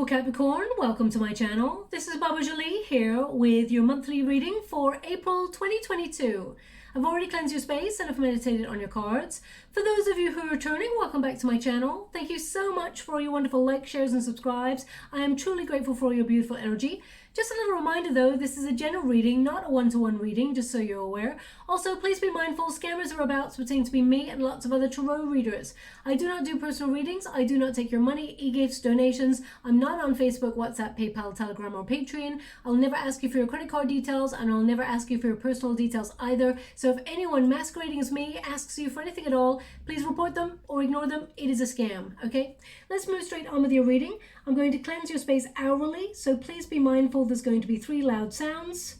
beautiful Capricorn, welcome to my channel. This is Baba Jolie here with your monthly reading for April 2022. I've already cleansed your space and I've meditated on your cards. For those of you who are returning, welcome back to my channel. Thank you so much for your wonderful likes, shares and subscribes. I am truly grateful for your beautiful energy. Just a little reminder though, this is a general reading, not a one-to-one reading, just so you're aware. Also, please be mindful, scammers are about to pretend to be me and lots of other tarot readers. I do not do personal readings, I do not take your money, e-gifts, donations. I'm not on Facebook, WhatsApp, PayPal, Telegram or Patreon. I'll never ask you for your credit card details and I'll never ask you for your personal details either. So if anyone masquerading as me asks you for anything at all, please report them or ignore them. It is a scam, okay? Let's move straight on with your reading. I'm going to cleanse your space hourly, so please be mindful there's going to be 3 loud sounds.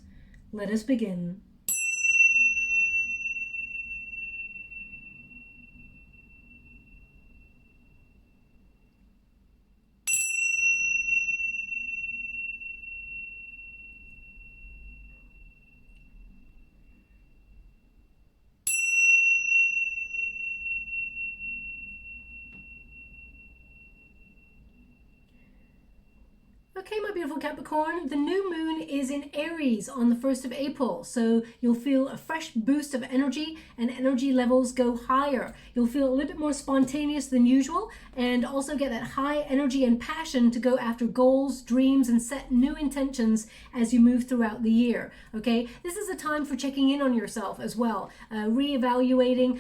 Let us begin. Okay, my beautiful Capricorn, the new moon is in Aries on the 1st of April, so you'll feel a fresh boost of energy and energy levels go higher. You'll feel a little bit more spontaneous than usual and also get that high energy and passion to go after goals, dreams and set new intentions as you move throughout the year, okay? This is a time for checking in on yourself as well, reevaluating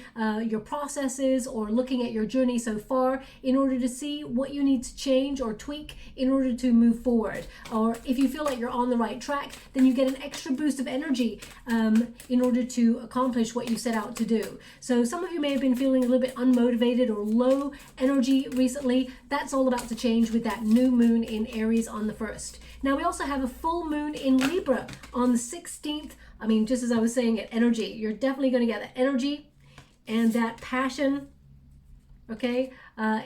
your processes or looking at your journey so far in order to see what you need to change or tweak in order to move forward. Or if you feel like you're on the right track, then you get an extra boost of energy in order to accomplish what you set out to do. So some of you may have been feeling a little bit unmotivated or low energy recently. That's all about to change with that new moon in Aries on the 1st. Now we also have a full moon in Libra on the 16th. I mean, just as I was saying, energy. You're definitely going to get that energy and that passion, okay,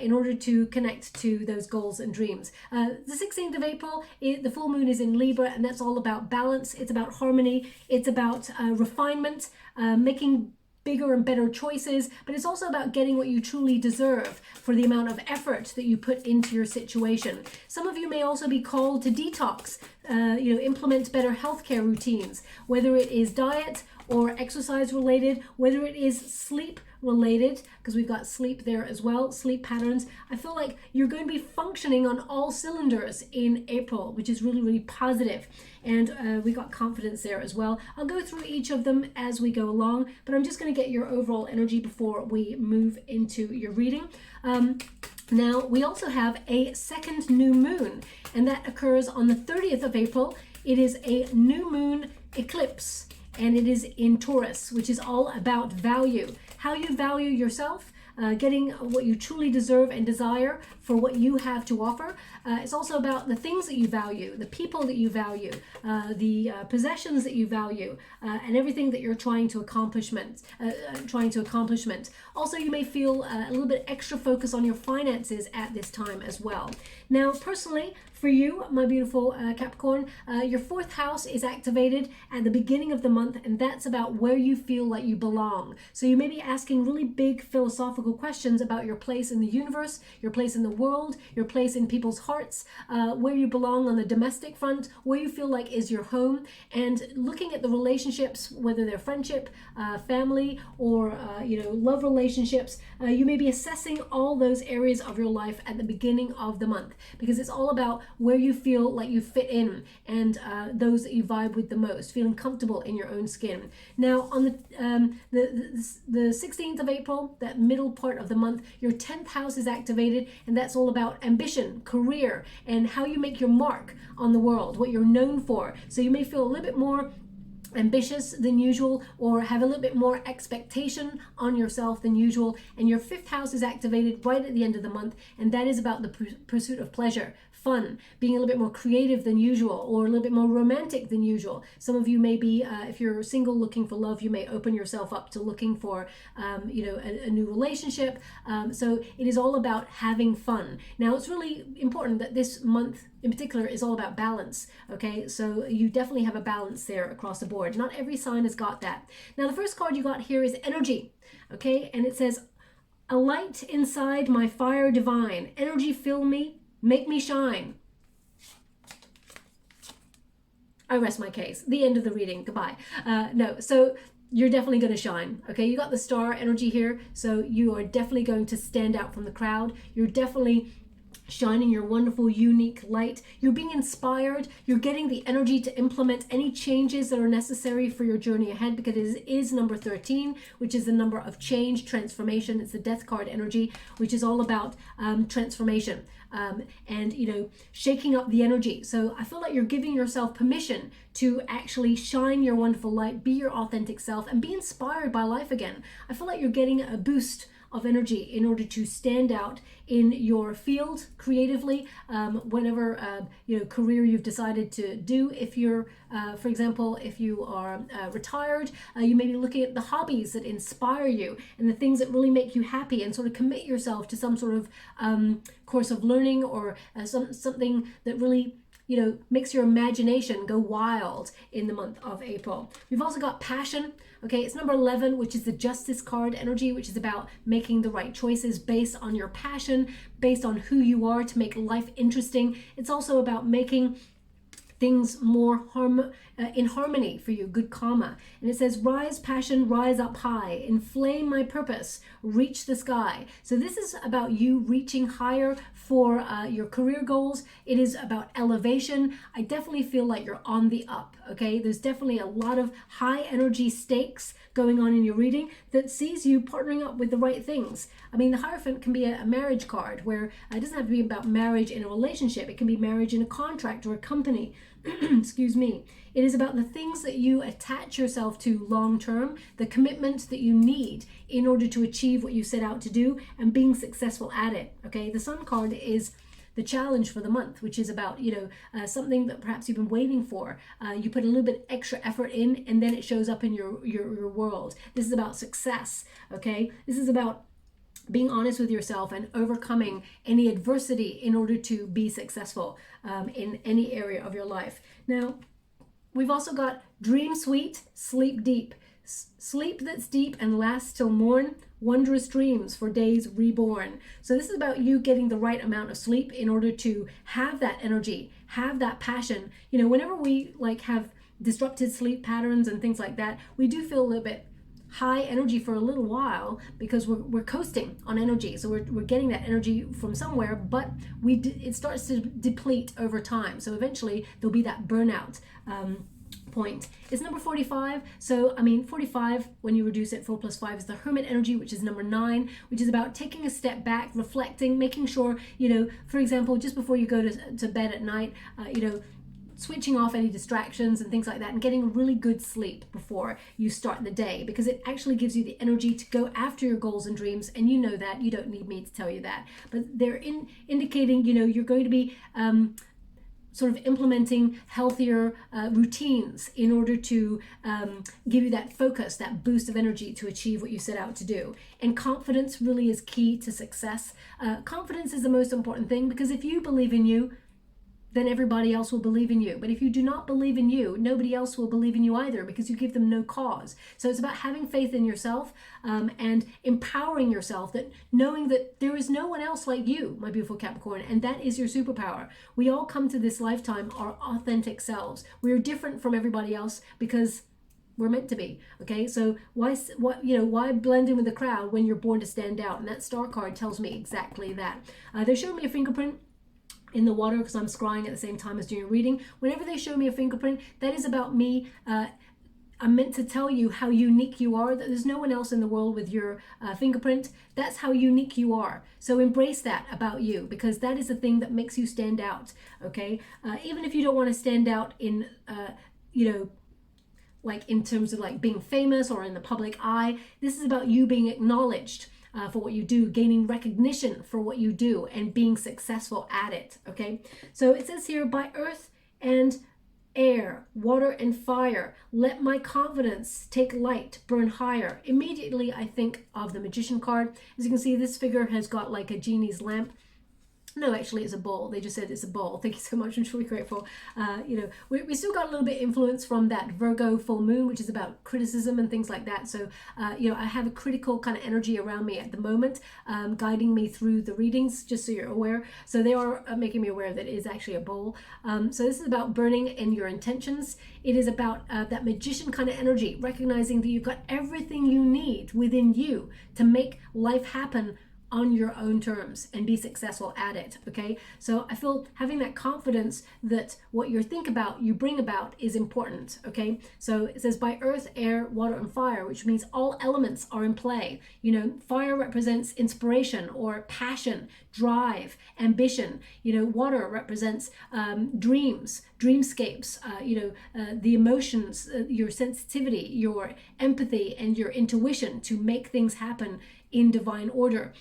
in order to connect to those goals and dreams. The 16th of April, the full moon is in Libra, and that's all about balance. It's about harmony. It's about refinement, making bigger and better choices, but it's also about getting what you truly deserve for the amount of effort that you put into your situation. Some of you may also be called to detox, implement better healthcare routines, whether it is diet or exercise related, whether it is sleep related, because we've got sleep there as well, sleep patterns. I feel like you're going to be functioning on all cylinders in April, which is really, really positive. And we got confidence there as well. I'll go through each of them as we go along, but I'm just going to get your overall energy before we move into your reading. Now, we also have a second new moon, and that occurs on the 30th of April. It is a new moon eclipse, and it is in Taurus, which is all about value, how you value yourself, getting what you truly deserve and desire for what you have to offer. It's also about the things that you value, the people that you value, the possessions that you value, and everything that you're trying to accomplishment. Also, you may feel a little bit extra focus on your finances at this time as well. Now, personally, for you, my beautiful Capricorn, your 4th house is activated at the beginning of the month, and that's about where you feel like you belong. So you may be asking really big philosophical questions about your place in the universe, your place in the world, your place in people's hearts, where you belong on the domestic front, where you feel like is your home, and looking at the relationships, whether they're friendship, family, or love relationships. You may be assessing all those areas of your life at the beginning of the month, because it's all about where you feel like you fit in and those that you vibe with the most, feeling comfortable in your own skin. Now, on the 16th of April, that middle part of the month, your 10th house is activated, and that's all about ambition, career, and how you make your mark on the world, what you're known for. So you may feel a little bit more ambitious than usual, or have a little bit more expectation on yourself than usual. And your 5th house is activated right at the end of the month, and that is about the pursuit of pleasure, fun, being a little bit more creative than usual, or a little bit more romantic than usual. Some of you may be, if you're single looking for love, you may open yourself up to looking for, a new relationship. So it is all about having fun. Now, it's really important that this month in particular is all about balance, okay? So you definitely have a balance there across the board. Not every sign has got that. Now, the first card you got here is energy, okay? And it says, a light inside my fire divine, energy fill me, make me shine. I rest my case. The end of the reading. Goodbye. No, so you're definitely going to shine. Okay, you got the star energy here, so you are definitely going to stand out from the crowd. You're definitely shining your wonderful, unique light. You're being inspired. You're getting the energy to implement any changes that are necessary for your journey ahead, because it is number 13, which is the number of change, transformation. It's the death card energy, which is all about transformation and, you know, shaking up the energy. So I feel like you're giving yourself permission to actually shine your wonderful light, be your authentic self, and be inspired by life again. I feel like you're getting a boost of energy in order to stand out in your field creatively, whatever you know, career you've decided to do. If you're for example, if you are retired, you may be looking at the hobbies that inspire you and the things that really make you happy, and sort of commit yourself to some sort of course of learning, or something that really, you know, makes your imagination go wild in the month of April. We've also got passion. Okay, it's number 11, which is the Justice card energy, which is about making the right choices based on your passion, based on who you are, to make life interesting. It's also about making things more in harmony for you, good karma. And it says, rise passion, rise up high, inflame my purpose, reach the sky. So this is about you reaching higher for your career goals. It is about elevation. I definitely feel like you're on the up, okay? There's definitely a lot of high energy stakes going on in your reading that sees you partnering up with the right things. I mean, the Hierophant can be a marriage card, where it doesn't have to be about marriage in a relationship. It can be marriage in a contract or a company. Excuse me. It is about the things that you attach yourself to long term, the commitment that you need in order to achieve what you set out to do, and being successful at it. Okay, the Sun card is the challenge for the month, which is about, you know, something that perhaps you've been waiting for. You put a little bit extra effort in, and then it shows up in your world. This is about success. Okay, this is about being honest with yourself and overcoming any adversity in order to be successful in any area of your life. Now, we've also got dream sweet, sleep deep. Sleep that's deep and lasts till morn, wondrous dreams for days reborn. So this is about you getting the right amount of sleep in order to have that energy, have that passion. You know, whenever we like have disrupted sleep patterns and things like that, we do feel a little bit high energy for a little while, because we're coasting on energy. So we're getting that energy from somewhere, but it starts to deplete over time. So eventually there'll be that burnout point. It's number 45. So I mean, 45, when you reduce it, 4 plus 5 is the Hermit energy, which is number 9, which is about taking a step back, reflecting, making sure, you know, for example, just before you go to bed at night, you know, switching off any distractions and things like that, and getting a really good sleep before you start the day, because it actually gives you the energy to go after your goals and dreams. And you know that, you don't need me to tell you that, but they're indicating, you know, you're going to be sort of implementing healthier routines in order to give you that focus, that boost of energy to achieve what you set out to do. And confidence really is key to success. Confidence is the most important thing, because if you believe in you, then everybody else will believe in you. But if you do not believe in you, nobody else will believe in you either, because you give them no cause. So it's about having faith in yourself and empowering yourself, that knowing that there is no one else like you, my beautiful Capricorn, and that is your superpower. We all come to this lifetime our authentic selves. We're different from everybody else because we're meant to be. Okay, so why blend in with the crowd when you're born to stand out? And that star card tells me exactly that. They're showing me a fingerprint in the water, because I'm scrying at the same time as doing a reading. Whenever they show me a fingerprint, that is about me. I'm meant to tell you how unique you are, that there's no one else in the world with your fingerprint. That's how unique you are. So embrace that about you, because that is the thing that makes you stand out. Okay, even if you don't want to stand out in you know, like in terms of like being famous or in the public eye, this is about you being acknowledged for what you do, gaining recognition for what you do, and being successful at it. Okay, so it says here, by earth and air, water and fire, let my confidence take light, burn higher. Immediately I think of the Magician card. As you can see, this figure has got like a genie's lamp No, actually, it's a ball. They just said it's a ball. Thank you so much. I'm truly grateful. You know, we still got a little bit of influence from that Virgo full moon, which is about criticism and things like that. So, you know, I have a critical kind of energy around me at the moment, guiding me through the readings, just so you're aware. So they are making me aware that it is actually a bowl. So this is about burning in your intentions. It is about that magician kind of energy, recognizing that you've got everything you need within you to make life happen on your own terms and be successful at it. Okay, so I feel having that confidence that what you think about, you bring about, is important. Okay, so it says by earth, air, water, and fire, which means all elements are in play. You know, fire represents inspiration or passion, drive, ambition. You know, water represents dreams, dreamscapes, you know, the emotions, your sensitivity, your empathy, and your intuition to make things happen in divine order.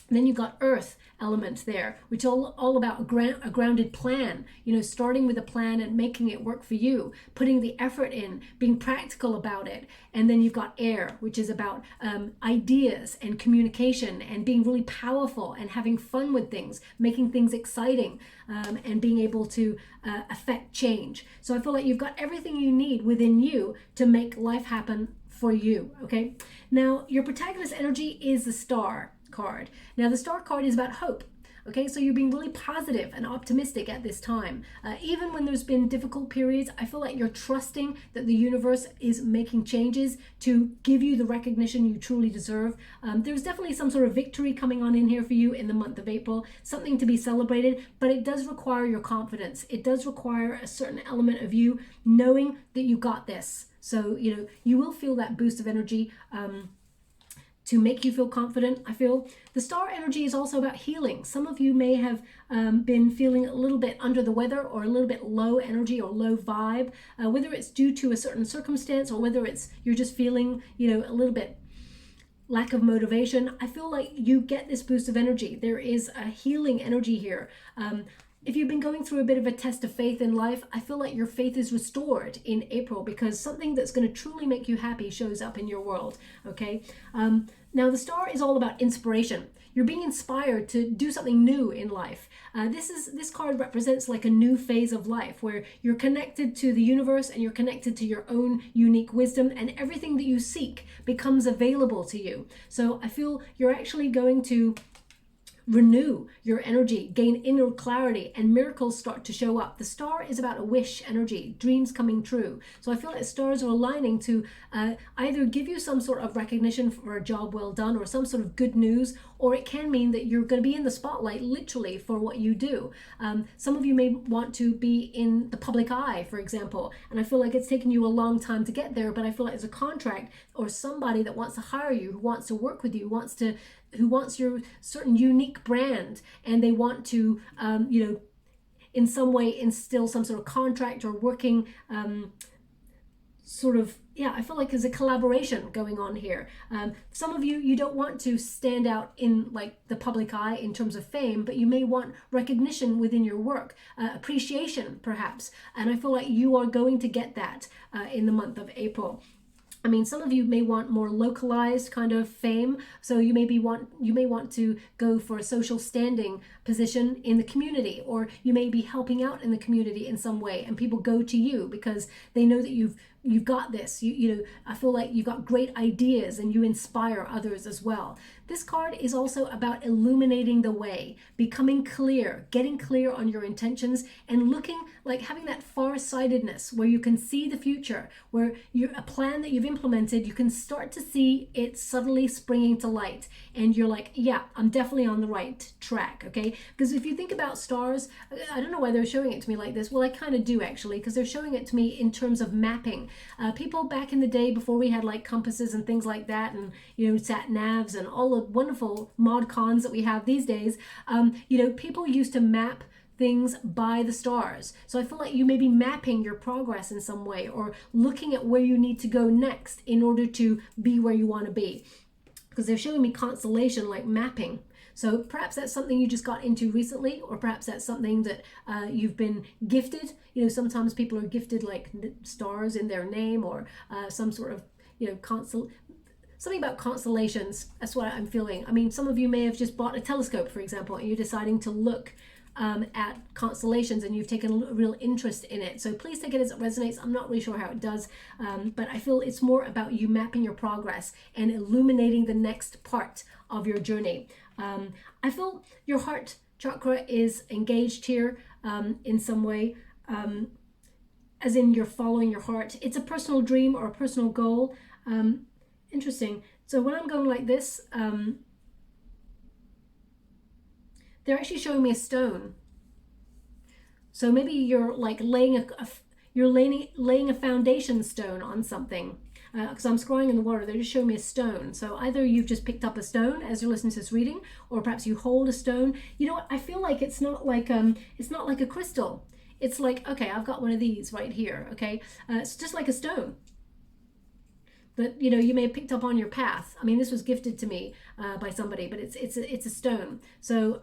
Then you've got earth element there, which all about a grounded plan, you know, starting with a plan and making it work for you, putting the effort in, being practical about it. And then you've got air, which is about ideas and communication and being really powerful and having fun with things, making things exciting, and being able to affect change. So I feel like you've got everything you need within you to make life happen for you. Okay, now your protagonist energy is the star card. Now the star card is about hope. Okay, so you're being really positive and optimistic at this time. Even when there's been difficult periods, I feel like you're trusting that the universe is making changes to give you the recognition you truly deserve. There's definitely some sort of victory coming on in here for you in the month of April, something to be celebrated, but it does require your confidence. It does require a certain element of you knowing that you got this. So, you know, you will feel that boost of energy to make you feel confident. I feel the star energy is also about healing. Some of you may have been feeling a little bit under the weather or a little bit low energy or low vibe, whether it's due to a certain circumstance or whether it's you're just feeling, you know, a little bit lack of motivation. I feel like you get this boost of energy. There is a healing energy here. If you've been going through a bit of a test of faith in life, I feel like your faith is restored in April because something that's going to truly make you happy shows up in your world. Okay. Now the star is all about inspiration. You're being inspired to do something new in life. This card represents like a new phase of life where you're connected to the universe and you're connected to your own unique wisdom, and everything that you seek becomes available to you. So I feel you're actually going to renew your energy, gain inner clarity, and miracles start to show up. The star is about a wish energy, dreams coming true. So I feel like stars are aligning to either give you some sort of recognition for a job well done or some sort of good news, or it can mean that you're going to be in the spotlight literally for what you do. Some of you may want to be in the public eye, for example, and I feel like it's taken you a long time to get there, but I feel like there's a contract or somebody that wants to hire you, who wants to work with you, who wants your certain unique brand, and they want to, you know, in some way instill some sort of contract or working sort of, yeah, I feel like there's a collaboration going on here. Some of you, you don't want to stand out in like the public eye in terms of fame, but you may want recognition within your work, appreciation perhaps. And I feel like you are going to get that in the month of April. I mean, some of you may want more localized kind of fame. So you may want to go for a social standing position in the community, or you may be helping out in the community in some way, and people go to you because they know that you've got this. You know, I feel like you've got great ideas and you inspire others as well. This card is also about illuminating the way, becoming clear, getting clear on your intentions, and looking like having that far-sightedness where you can see the future, where a plan that you've implemented, you can start to see it subtly springing to light. And you're like, yeah, I'm definitely on the right track, okay? Because if you think about stars, I don't know why they're showing it to me like this. Well, I kind of do actually, because they're showing it to me in terms of mapping. People back in the day, before we had like compasses and things like that, and, you know, sat navs and all the wonderful mod cons that we have these days, you know, people used to map things by the stars. So I feel like you may be mapping your progress in some way, or looking at where you need to go next in order to be where you want to be, because they're showing me constellation like mapping. So perhaps that's something you just got into recently, or perhaps that's something that you've been gifted. You know, sometimes people are gifted like stars in their name, or some sort of, you know, something about constellations. That's what I'm feeling. I mean, some of you may have just bought a telescope, for example, and you're deciding to look at constellations, and you've taken a real interest in it. So please take it as it resonates. I'm not really sure how it does, but I feel it's more about you mapping your progress and illuminating the next part of your journey. I feel your heart chakra is engaged here in some way, as in you're following your heart. It's a personal dream or a personal goal. Interesting. So when I'm going like this, they're actually showing me a stone. So maybe you're like laying a foundation stone on something. Because I'm scrying in the water, they're just showing me a stone. So either you've just picked up a stone as you're listening to this reading, or perhaps you hold a stone. You know what? I feel like it's not like a crystal. It's like, okay, I've got one of these right here. Okay, it's just like a stone that you may have picked up on your path. I mean, this was gifted to me by somebody, but it's a stone. So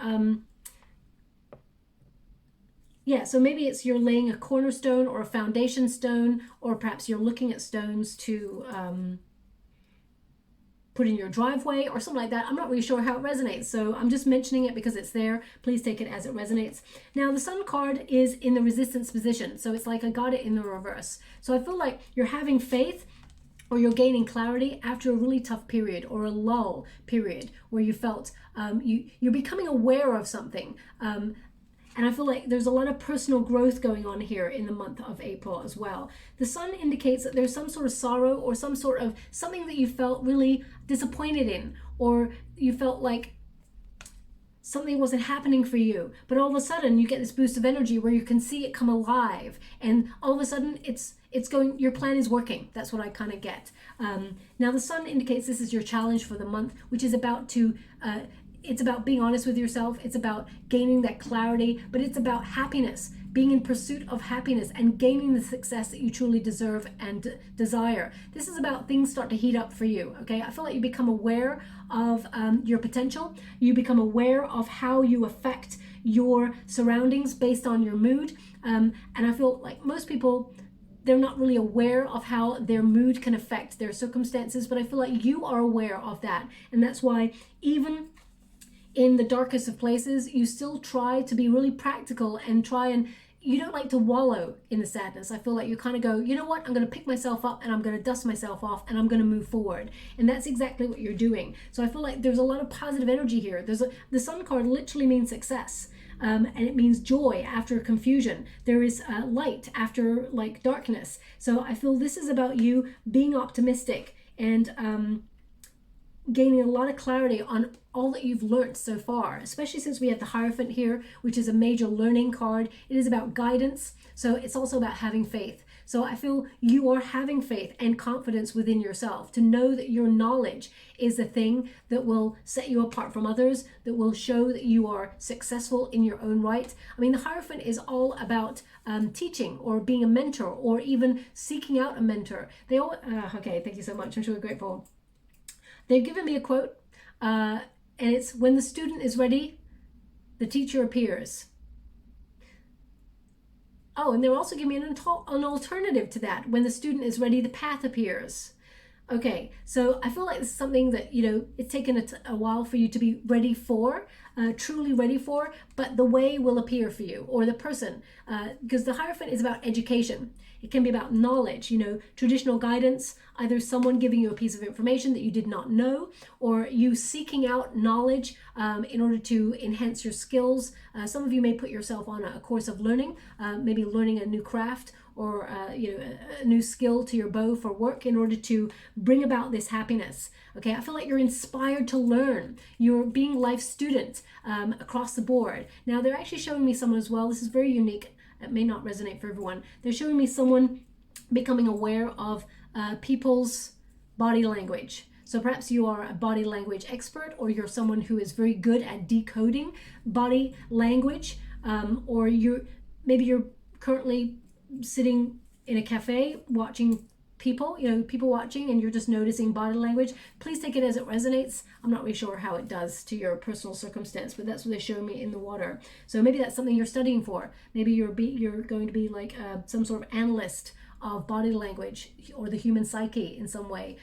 yeah, so maybe it's you're laying a cornerstone or a foundation stone, or perhaps you're looking at stones to put in your driveway or something like that. I'm not really sure how it resonates, so I'm just mentioning it because it's there. Please take it as it resonates. Now, the Sun card is in the resistance position, so it's like I got it in the reverse. So I feel like you're having faith, or you're gaining clarity after a really tough period or a lull period where you felt you're becoming aware of something. And I feel like there's a lot of personal growth going on here in the month of April as well. The Sun indicates that there's some sort of sorrow or some sort of something that you felt really disappointed in, or you felt like something wasn't happening for you, but all of a sudden you get this boost of energy where you can see it come alive, and all of a sudden it's going, your plan is working. That's what I kind of get. Now the Sun indicates this is your challenge for the month, which is it's about being honest with yourself. It's about gaining that clarity, but it's about happiness, being in pursuit of happiness and gaining the success that you truly deserve and desire. This is about things start to heat up for you, okay? I feel like you become aware of your potential. You become aware of how you affect your surroundings based on your mood. And I feel like most people, they're not really aware of how their mood can affect their circumstances, but I feel like you are aware of that. And that's why even in the darkest of places, you still try to be really practical and you don't like to wallow in the sadness. I feel like you kind of go, you know what, I'm going to pick myself up and I'm going to dust myself off and I'm going to move forward. And that's exactly what you're doing. So I feel like there's a lot of positive energy here. The Sun card literally means success. And it means joy after confusion. There is light after like darkness. So I feel this is about you being optimistic and gaining a lot of clarity on all that you've learned so far, especially since we have the Hierophant here, which is a major learning card. It is about guidance. So it's also about having faith. So I feel you are having faith and confidence within yourself to know that your knowledge is the thing that will set you apart from others, that will show that you are successful in your own right. I mean, the Hierophant is all about teaching or being a mentor or even seeking out a mentor. Okay, thank you so much. I'm truly grateful. They've given me a quote, and it's, when the student is ready, the teacher appears. Oh, and they're also giving me an alternative to that. When the student is ready, the path appears. Okay, so I feel like this is something that, it's taken a while for you to be ready for, truly ready for, but the way will appear for you, or the person, because the Hierophant is about education. It can be about knowledge, traditional guidance, either someone giving you a piece of information that you did not know, or you seeking out knowledge in order to enhance your skills. Some of you may put yourself on a course of learning, maybe learning a new craft or a new skill to your bow for work in order to bring about this happiness. Okay, I feel like you're inspired to learn. You're being life student across the board. Now they're actually showing me someone as well. This is very unique. It may not resonate for everyone. They're showing me someone becoming aware of people's body language. So perhaps you are a body language expert, or you're someone who is very good at decoding body language, or maybe you're currently sitting in a cafe watching people watching, and you're just noticing body language. Please take it as it resonates. I'm not really sure how it does to your personal circumstance, but that's what they show me in the water. So maybe that's something you're studying for. Maybe you're going to be like some sort of analyst of body language or the human psyche in some way.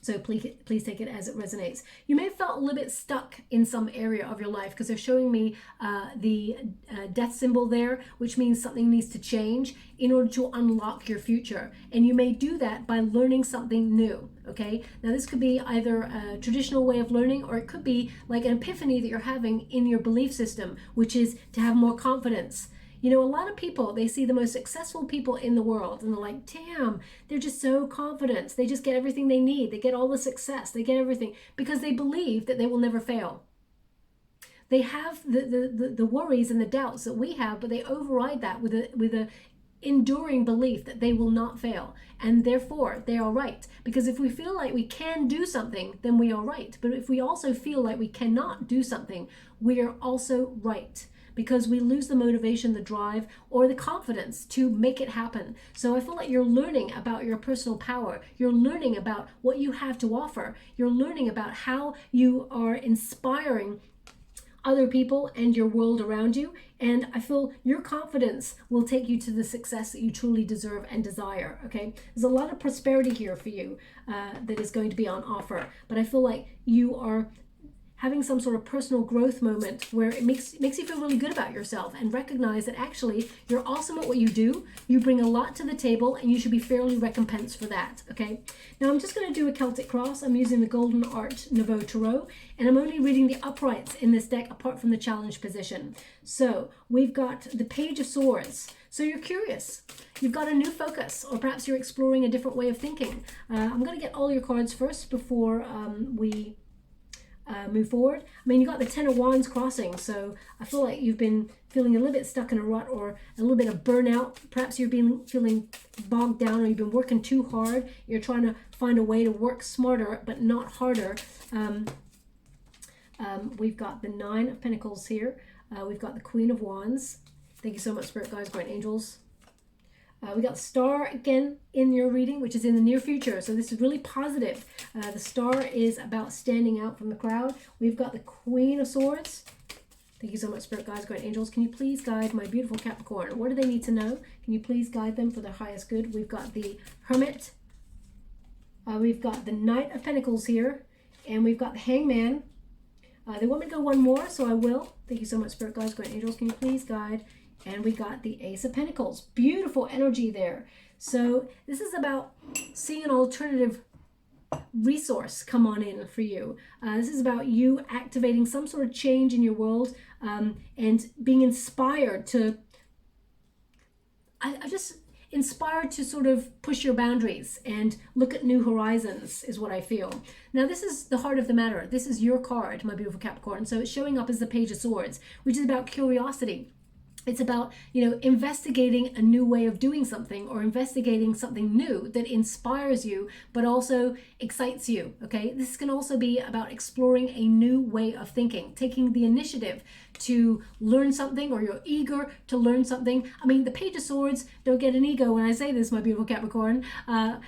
So please take it as it resonates. You may have felt a little bit stuck in some area of your life because they're showing me the death symbol there, which means something needs to change in order to unlock your future. And you may do that by learning something new, okay? Now this could be either a traditional way of learning, or it could be like an epiphany that you're having in your belief system, which is to have more confidence. You know, a lot of people, they see the most successful people in the world and they're like, damn, they're just so confident. They just get everything they need. They get all the success. They get everything because they believe that they will never fail. They have the worries and the doubts that we have, but they override that with a enduring belief that they will not fail, and therefore they are right. Because if we feel like we can do something, then we are right. But if we also feel like we cannot do something, we are also right, because we lose the motivation, the drive, or the confidence to make it happen. So I feel like you're learning about your personal power. You're learning about what you have to offer. You're learning about how you are inspiring other people and your world around you. And I feel your confidence will take you to the success that you truly deserve and desire, okay? There's a lot of prosperity here for you that is going to be on offer. But I feel like you are having some sort of personal growth moment where it makes you feel really good about yourself, and recognize that actually you're awesome at what you do. You bring a lot to the table, and you should be fairly recompensed for that, okay? Now I'm just going to do a Celtic cross. I'm using the Golden Art Nouveau Tarot, and I'm only reading the uprights in this deck apart from the challenge position. So we've got the Page of Swords. So you're curious. You've got a new focus, or perhaps you're exploring a different way of thinking. I'm going to get all your cards first before we move forward. I mean, you got the Ten of Wands crossing, so I feel like you've been feeling a little bit stuck in a rut or a little bit of burnout. Perhaps you've been feeling bogged down, or you've been working too hard. You're trying to find a way to work smarter but not harder. We've got the Nine of Pentacles here. We've got the Queen of Wands. Thank you so much, Spirit Guides, Guardian Angels. We got Star again in your reading, which is in the near future. So this is really positive. The Star is about standing out from the crowd. We've got the Queen of Swords. Thank you so much, Spirit Guides, Guardian Angels. Can you please guide my beautiful Capricorn? What do they need to know? Can you please guide them for their highest good? We've got the Hermit. We've got the Knight of Pentacles here. And we've got the Hangman. They want me to go one more, so I will. Thank you so much, Spirit Guides, Guardian Angels. Can you please guide? And we got the Ace of Pentacles. Beautiful energy there. So this is about seeing an alternative resource come on in for you. This is about you activating some sort of change in your world, and being inspired to, I just inspired to sort of push your boundaries and look at new horizons is what I feel. Now this is the heart of the matter. This is your card, my beautiful Capricorn. So it's showing up as the Page of Swords, which is about curiosity. It's about, you know, investigating a new way of doing something, or investigating something new that inspires you, but also excites you, okay? This can also be about exploring a new way of thinking, taking the initiative to learn something, or you're eager to learn something. I mean, the Page of Swords, don't get an ego when I say this, my beautiful Capricorn. I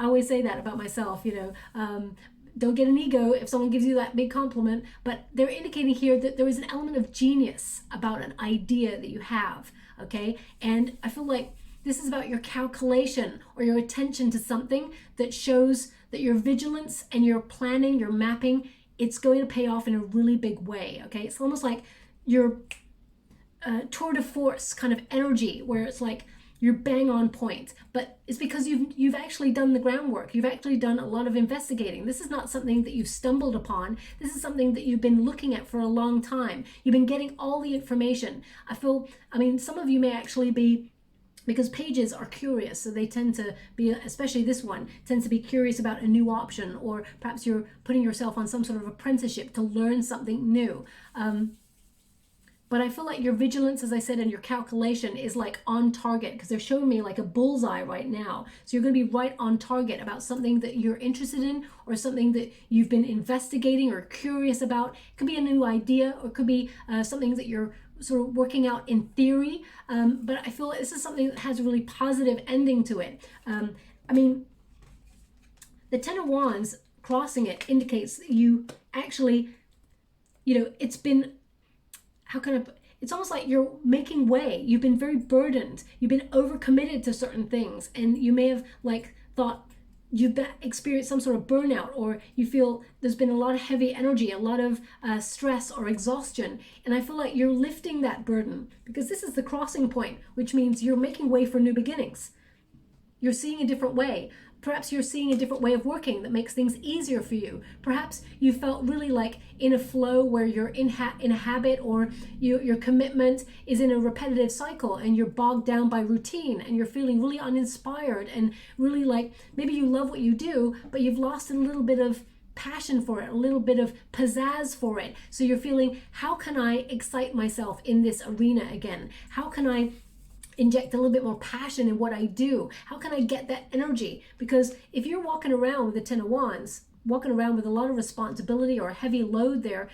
always say that about myself, you know. Don't get an ego if someone gives you that big compliment, but they're indicating here that there is an element of genius about an idea that you have, okay? And I feel like this is about your calculation, or your attention to something that shows that your vigilance and your planning, your mapping, it's going to pay off in a really big way, okay? It's almost like your tour de force kind of energy, where it's like, you're bang on point, but it's because you've actually done the groundwork. You've actually done a lot of investigating. This is not something that you've stumbled upon. This is something that you've been looking at for a long time. You've been getting all the information. I mean, some of you may actually be, because pages are curious, so they tend to be, especially this one, tends to be curious about a new option, or perhaps you're putting yourself on some sort of apprenticeship to learn something new. But I feel like your vigilance, as I said, and your calculation is like on target, because they're showing me like a bullseye right now. So you're going to be right on target about something that you're interested in, or something that you've been investigating or curious about. It could be a new idea, or it could be something that you're sort of working out in theory. But I feel like this is something that has a really positive ending to it. I mean, the Ten of Wands crossing it indicates that you actually, you know, it's been, it's almost like you're making way. You've been very burdened. You've been overcommitted to certain things, and you may have like thought, you've experienced some sort of burnout, or you feel there's been a lot of heavy energy, a lot of stress or exhaustion. And I feel like you're lifting that burden, because this is the crossing point, which means you're making way for new beginnings. You're seeing a different way. Perhaps you're seeing a different way of working that makes things easier for you. Perhaps you felt really like in a flow where you're in a habit, or your commitment is in a repetitive cycle and you're bogged down by routine and you're feeling really uninspired and really like maybe you love what you do, but you've lost a little bit of passion for it, a little bit of pizzazz for it. So you're feeling, how can I excite myself in this arena again? How can I inject a little bit more passion in what I do? How can I get that energy? Because if you're walking around with the Ten of Wands, walking around with a lot of responsibility or a heavy load there,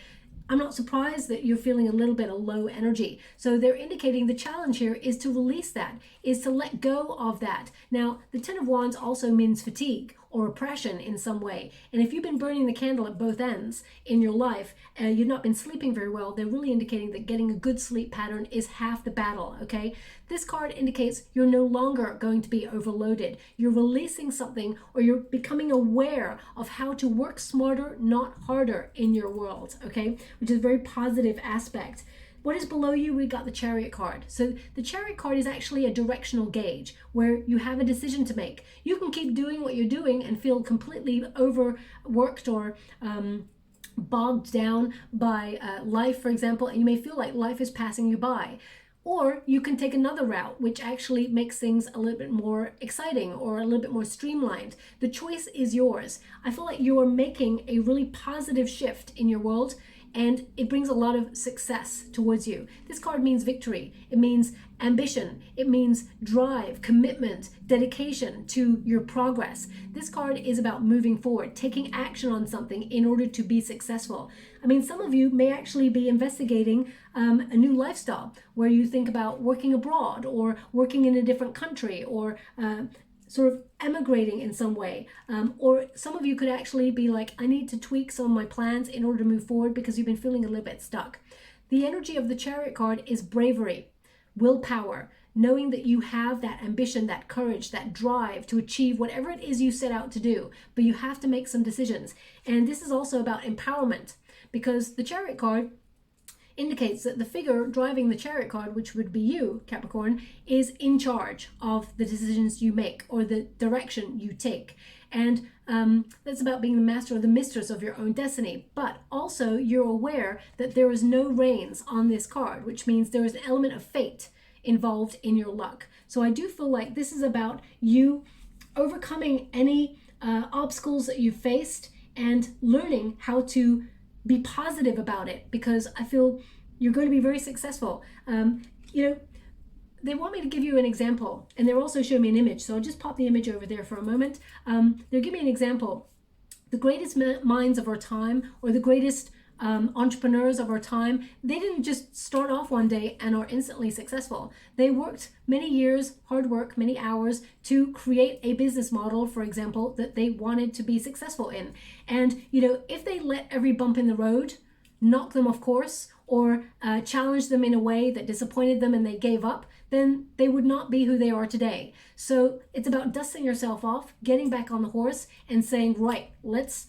I'm not surprised that you're feeling a little bit of low energy. So they're indicating the challenge here is to release that, is to let go of that. Now, the Ten of Wands also means fatigue or oppression in some way. And if you've been burning the candle at both ends in your life, you've not been sleeping very well, they're really indicating that getting a good sleep pattern is half the battle, okay? This card indicates you're no longer going to be overloaded. You're releasing something, or you're becoming aware of how to work smarter, not harder in your world, okay? Which is a very positive aspect. What is below you? We got the Chariot card. So the Chariot card is actually a directional gauge where you have a decision to make. You can keep doing what you're doing and feel completely overworked or bogged down by life, for example, and you may feel like life is passing you by. Or you can take another route, which actually makes things a little bit more exciting or a little bit more streamlined. The choice is yours. I feel like you are making a really positive shift in your world, and it brings a lot of success towards you. This card means victory. It means ambition. It means drive, commitment, dedication to your progress. This card is about moving forward, taking action on something in order to be successful. I mean, some of you may actually be investigating a new lifestyle where you think about working abroad or working in a different country, or sort of emigrating in some way. Or some of you could actually be like, I need to tweak some of my plans in order to move forward, because you've been feeling a little bit stuck. The energy of the Chariot card is bravery, willpower, knowing that you have that ambition, that courage, that drive to achieve whatever it is you set out to do, but you have to make some decisions. And this is also about empowerment, because the Chariot card indicates that the figure driving the Chariot card, which would be you, Capricorn, is in charge of the decisions you make or the direction you take. And that's about being the master or the mistress of your own destiny. But also you're aware that there is no reins on this card, which means there is an element of fate involved in your luck. So I do feel like this is about you overcoming any obstacles that you've faced and learning how to be positive about it, because I feel you're going to be very successful. You know, they want me to give you an example, and they're also showing me an image. So I'll just pop the image over there for a moment. They're giving me an example. The greatest minds of our time, or the greatest entrepreneurs of our time, they didn't just start off one day and are instantly successful. They worked many years, hard work, many hours to create a business model, for example, that they wanted to be successful in. And, you know, if they let every bump in the road knock them off course, or challenge them in a way that disappointed them and they gave up, then they would not be who they are today. So it's about dusting yourself off, getting back on the horse and saying, right, let's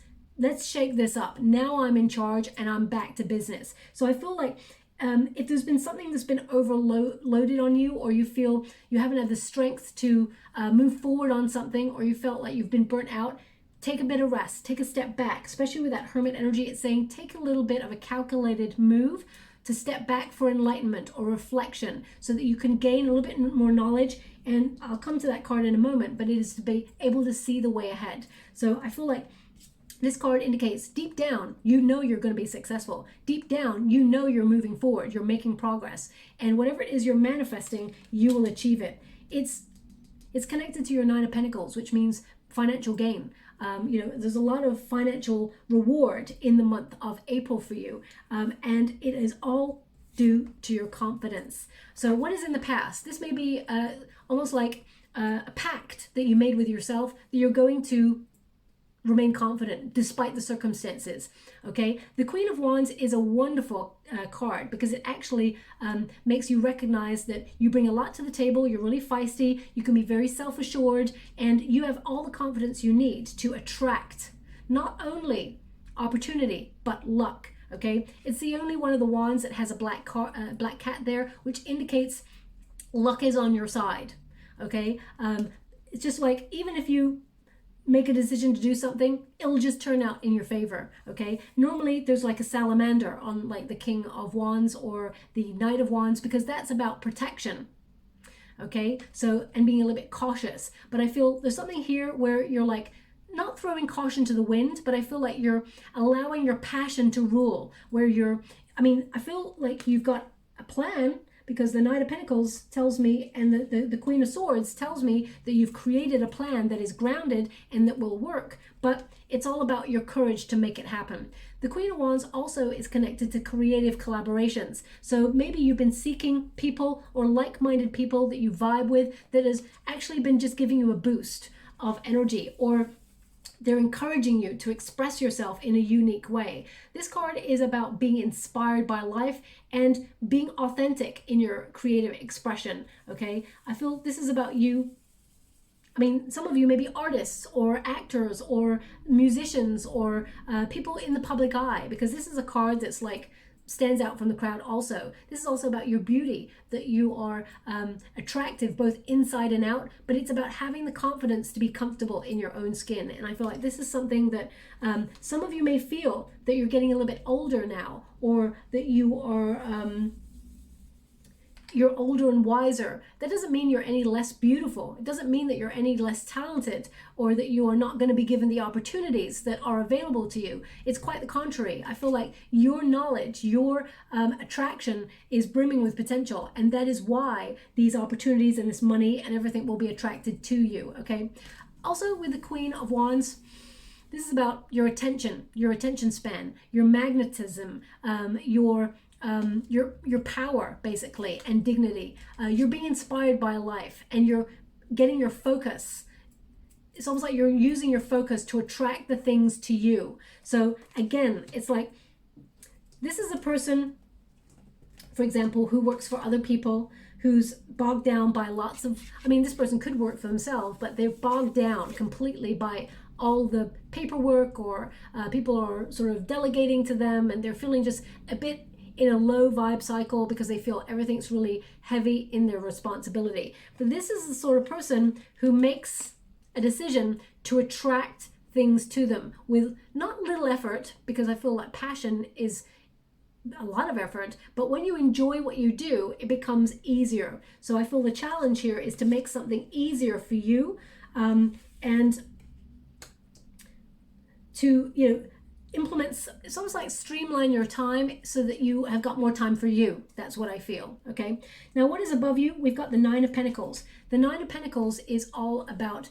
shake this up. Now I'm in charge and I'm back to business. So I feel like if there's been something that's been overloaded on you, or you feel you haven't had the strength to move forward on something, or you felt like you've been burnt out, take a bit of rest, take a step back. Especially with that Hermit energy, it's saying take a little bit of a calculated move to step back for enlightenment or reflection, so that you can gain a little bit more knowledge. And I'll come to that card in a moment, but it is to be able to see the way ahead. So I feel like this card indicates deep down, you know you're going to be successful. Deep down, you know you're moving forward, you're making progress. And whatever it is you're manifesting, you will achieve it. It's connected to your Nine of Pentacles, which means financial gain. You know, there's a lot of financial reward in the month of April for you. And it is all due to your confidence. So what is in the past? This may be almost like a pact that you made with yourself, that you're going to remain confident despite the circumstances. Okay, the Queen of Wands is a wonderful card because it actually makes you recognize that you bring a lot to the table. You're really feisty, you can be very self-assured, and you have all the confidence you need to attract not only opportunity but luck. Okay, it's the only one of the wands that has a black cat there, which indicates luck is on your side. Okay, it's just like, even if you make a decision to do something, it'll just turn out in your favor. Okay, normally there's like a salamander on like the King of Wands or the Knight of Wands, because that's about protection. Okay, so, and being a little bit cautious. But I feel there's something here where you're like not throwing caution to the wind, but I feel like you're allowing your passion to rule, where I feel like you've got a plan, because the Knight of Pentacles tells me, and the Queen of Swords tells me that you've created a plan that is grounded and that will work, but it's all about your courage to make it happen. The Queen of Wands also is connected to creative collaborations. So maybe you've been seeking people or like-minded people that you vibe with that has actually been just giving you a boost of energy, or they're encouraging you to express yourself in a unique way. This card is about being inspired by life and being authentic in your creative expression, okay? I feel this is about you. I mean, some of you may be artists or actors or musicians or people in the public eye, because this is a card that's like stands out from the crowd also. This is also about your beauty, that you are attractive both inside and out, but it's about having the confidence to be comfortable in your own skin. And I feel like this is something that some of you may feel that you're getting a little bit older now, or that you are you're older and wiser. That doesn't mean you're any less beautiful. It doesn't mean that you're any less talented, or that you are not going to be given the opportunities that are available to you. It's quite the contrary. I feel like your knowledge, your attraction is brimming with potential, and that is why these opportunities and this money and everything will be attracted to you, okay? Also with the Queen of Wands, this is about your attention span, your magnetism, your power, basically, and dignity. You're being inspired by life, and you're getting your focus. It's almost like you're using your focus to attract the things to you. So again, it's like, this is a person, for example, who works for other people, who's bogged down by lots of, this person could work for themselves, but they're bogged down completely by all the paperwork, or people are sort of delegating to them, and they're feeling just a bit in a low vibe cycle because they feel everything's really heavy in their responsibility. But this is the sort of person who makes a decision to attract things to them with not little effort, because I feel like passion is a lot of effort, but when you enjoy what you do, it becomes easier. So I feel the challenge here is to make something easier for you, and to, implement, it's almost like streamline your time so that you have got more time for you. That's what I feel, okay? Now, what is above you? We've got the Nine of Pentacles. The Nine of Pentacles is all about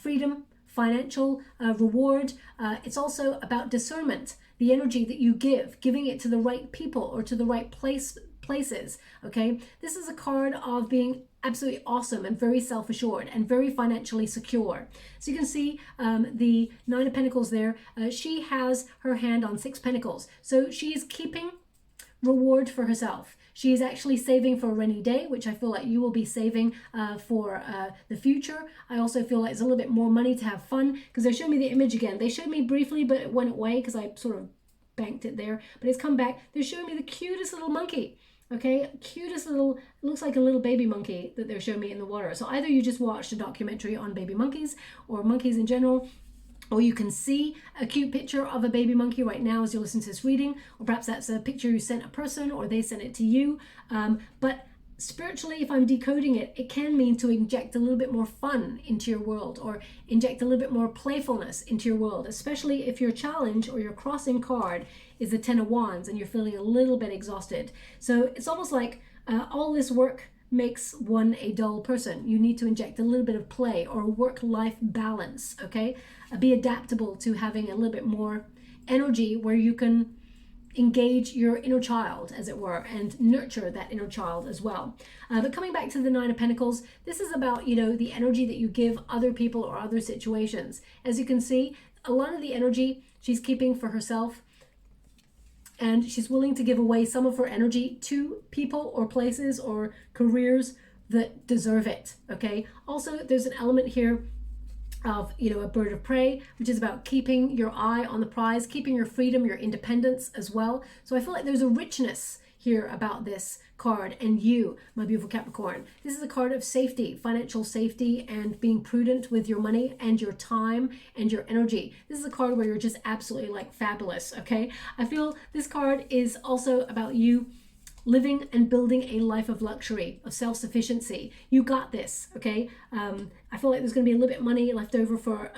freedom, financial reward. It's also about discernment, the energy that you giving it to the right people or to the right places, okay? This is a card of being absolutely awesome and very self-assured and very financially secure. So you can see the Nine of Pentacles there. She has her hand on 6 Pentacles. So she's keeping reward for herself. She is actually saving for a rainy day, which I feel like you will be saving for the future. I also feel like it's a little bit more money to have fun, because they showed me the image again. They showed me briefly, but it went away because I sort of banked it there. But it's come back. They're showing me the cutest little monkey. Okay, cutest little, looks like a little baby monkey that they're showing me in the water. So either you just watched a documentary on baby monkeys or monkeys in general, or you can see a cute picture of a baby monkey right now as you listen to this reading, or perhaps that's a picture you sent a person or they sent it to you. But spiritually, if I'm decoding it, it can mean to inject a little bit more fun into your world, or inject a little bit more playfulness into your world, especially if your challenge or your crossing card is the Ten of Wands and you're feeling a little bit exhausted. So it's almost like all this work makes one a dull person. You need to inject a little bit of play or work-life balance, okay? Be adaptable to having a little bit more energy where you can engage your inner child, as it were, and nurture that inner child as well. But coming back to the Nine of Pentacles, this is about, the energy that you give other people or other situations. As you can see, a lot of the energy she's keeping for herself, and she's willing to give away some of her energy to people or places or careers that deserve it, okay? Also, there's an element here of, you know, a bird of prey, which is about keeping your eye on the prize, keeping your freedom, your independence as well. So I feel like there's a richness here about this card and you, my beautiful Capricorn. This is a card of safety, financial safety, and being prudent with your money and your time and your energy. This is a card where you're just absolutely like fabulous, okay? I feel this card is also about you living and building a life of luxury, of self-sufficiency. You got this, okay? I feel like there's gonna be a little bit of money left over for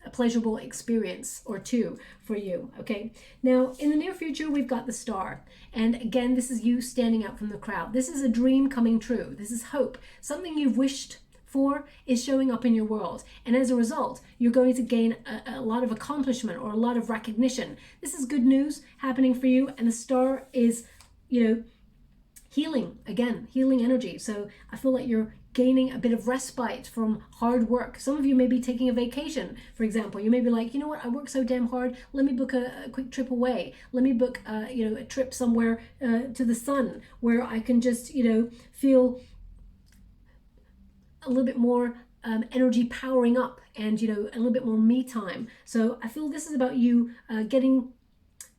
a pleasurable experience or two for you, okay? Now, in the near future, we've got the Star. And again, this is you standing out from the crowd. This is a dream coming true. This is hope. Something you've wished for is showing up in your world. And as a result, you're going to gain a lot of accomplishment or a lot of recognition. This is good news happening for you. And the Star is, you know, healing, again, healing energy. So I feel like you're gaining a bit of respite from hard work. Some of you may be taking a vacation, for example. You may be like, you know what, I work so damn hard, let me book a quick trip away. Let me book you know, a trip somewhere to the sun where I can just, you know, feel a little bit more energy powering up and, you know, a little bit more me time. So I feel this is about you getting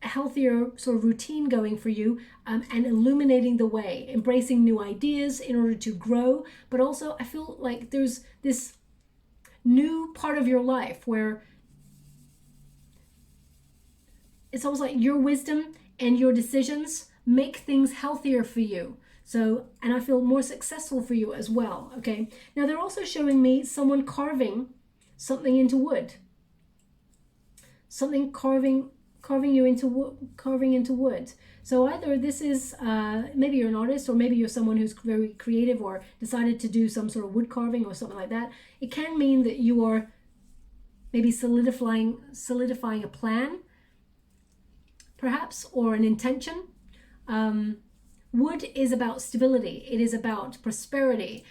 a healthier sort of routine going for you, and illuminating the way, embracing new ideas in order to grow. But also I feel like there's this new part of your life where it's almost like your wisdom and your decisions make things healthier for you. So, and I feel more successful for you as well, okay? Now they're also showing me someone carving something into wood. Something carving into wood. So either this is maybe you're an artist, or maybe you're someone who's very creative or decided to do some sort of wood carving or something like that. It can mean that you are maybe solidifying a plan, perhaps, or an intention. Wood is about stability. It is about prosperity.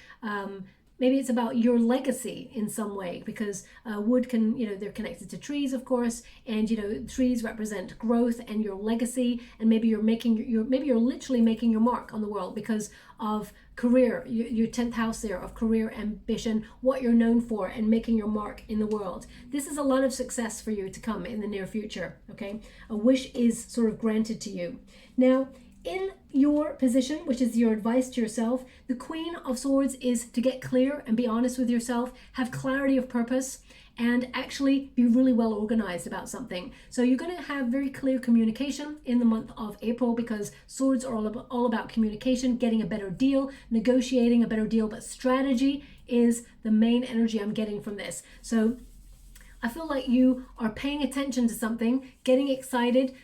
Maybe it's about your legacy in some way, because wood can, you know, they're connected to trees, of course, and, you know, trees represent growth and your legacy, and maybe you're literally making your mark on the world because of career, your 10th house there of career ambition, what you're known for, and making your mark in the world. This is a lot of success for you to come in the near future, okay? A wish is sort of granted to you. Now, in your position, which is your advice to yourself, the Queen of Swords is to get clear and be honest with yourself, have clarity of purpose, and actually be really well organized about something. So you're going to have very clear communication in the month of April, because swords are all about communication, getting a better deal, negotiating a better deal, but strategy is the main energy I'm getting from this. So I feel like you are paying attention to something, getting excited,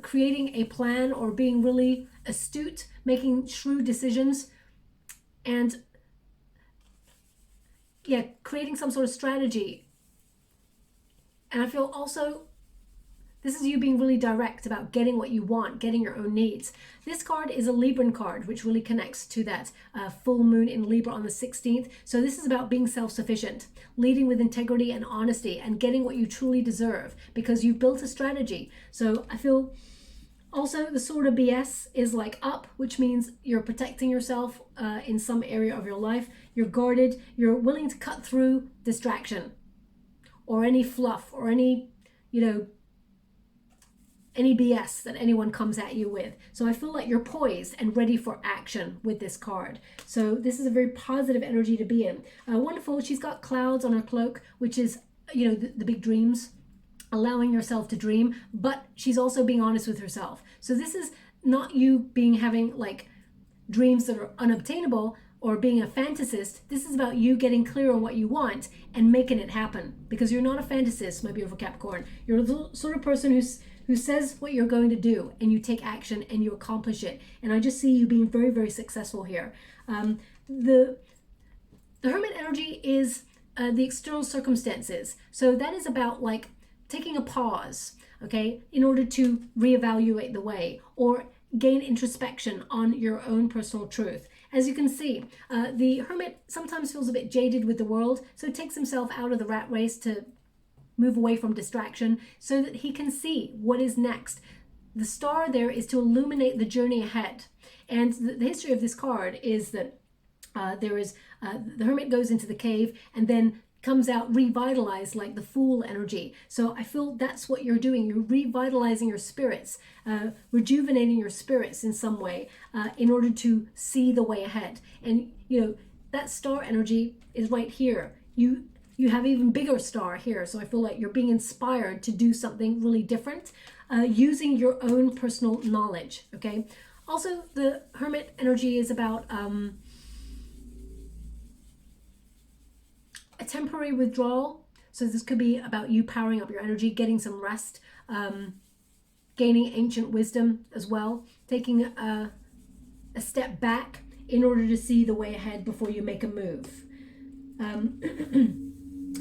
creating a plan, or being really astute, making shrewd decisions, and yeah, creating some sort of strategy. And I feel also this is you being really direct about getting what you want, getting your own needs. This card is a Libran card, which really connects to that full moon in Libra on the 16th. So this is about being self-sufficient, leading with integrity and honesty, and getting what you truly deserve because you've built a strategy. So I feel also the Sword of BS is like up, which means you're protecting yourself in some area of your life. You're guarded. You're willing to cut through distraction or any fluff or any, you know, any BS that anyone comes at you with. So I feel like you're poised and ready for action with this card. So this is a very positive energy to be in. Wonderful. She's got clouds on her cloak, which is, you know, the big dreams, allowing yourself to dream, but she's also being honest with herself. So this is not you having like dreams that are unobtainable or being a fantasist. This is about you getting clear on what you want and making it happen, because you're not a fantasist, my beautiful Capricorn. You're the sort of person who says what you're going to do, and you take action and you accomplish it. And I just see you being very, very successful here. The Hermit energy is the external circumstances. So that is about like taking a pause, okay, in order to reevaluate the way or gain introspection on your own personal truth. As you can see, the Hermit sometimes feels a bit jaded with the world, so takes himself out of the rat race to move away from distraction so that he can see what is next. The star there is to illuminate the journey ahead. And the history of this card is that the hermit goes into the cave and then comes out revitalized like the Fool energy. So I feel that's what you're doing. You're revitalizing your spirits, rejuvenating your spirits in some way in order to see the way ahead. And you know, that star energy is right here. You have even bigger star here. So I feel like you're being inspired to do something really different using your own personal knowledge, okay? Also, the hermit energy is about a temporary withdrawal. So this could be about you powering up your energy, getting some rest, gaining ancient wisdom as well, taking a step back in order to see the way ahead before you make a move.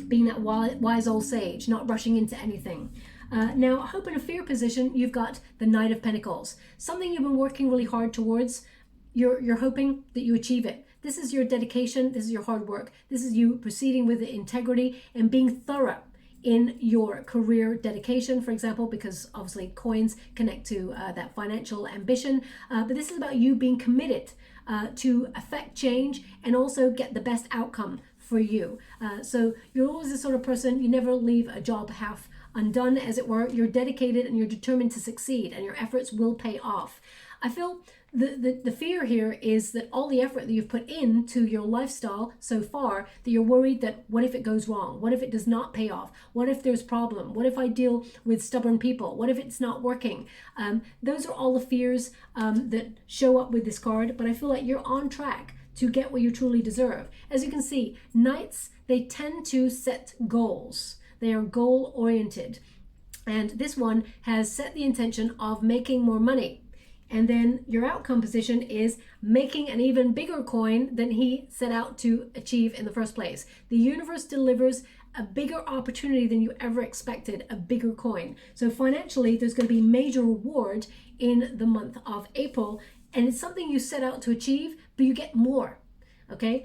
Being that wise old sage, not rushing into anything. Now, hope and a fear position, you've got the Knight of Pentacles. Something you've been working really hard towards, you're hoping that you achieve it. This is your dedication, this is your hard work. This is you proceeding with integrity and being thorough in your career dedication, for example, because obviously coins connect to that financial ambition. But this is about you being committed to affect change and also get the best outcome for you. So you're always the sort of person, you never leave a job half undone, as it were. You're dedicated and you're determined to succeed, and your efforts will pay off. I feel the fear here is that all the effort that you've put into your lifestyle so far, that you're worried that what if it goes wrong? What if it does not pay off? What if there's problem? What if I deal with stubborn people? What if it's not working? Those are all the fears that show up with this card, but I feel like you're on track to get what you truly deserve. As you can see, Knights, they tend to set goals. They are goal oriented. And this one has set the intention of making more money. And then your outcome position is making an even bigger coin than he set out to achieve in the first place. The universe delivers a bigger opportunity than you ever expected, a bigger coin. So financially, there's going to be major reward in the month of April. And it's something you set out to achieve, but you get more, okay?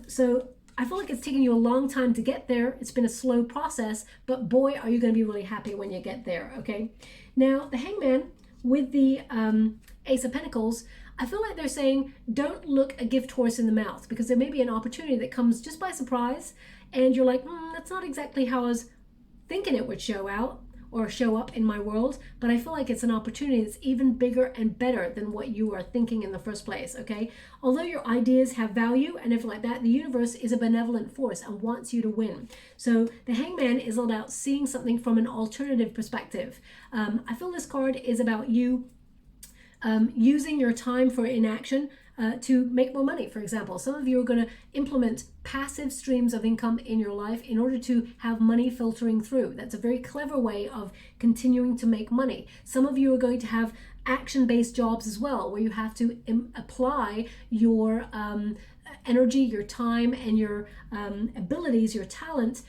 So I feel like it's taken you a long time to get there. It's been a slow process, but boy, are you going to be really happy when you get there, okay? Now, the Hangman with the Ace of Pentacles, I feel like they're saying, don't look a gift horse in the mouth, because there may be an opportunity that comes just by surprise, and you're like, that's not exactly how I was thinking it would show out or show up in my world, but I feel like it's an opportunity that's even bigger and better than what you are thinking in the first place, okay? Although your ideas have value and everything like that, the universe is a benevolent force and wants you to win. So the Hangman is all about seeing something from an alternative perspective. I feel this card is about you using your time for inaction to make more money, for example. Some of you are going to implement passive streams of income in your life in order to have money filtering through. That's a very clever way of continuing to make money. Some of you are going to have action-based jobs as well, where you have to apply your energy, your time, and your abilities, your talent,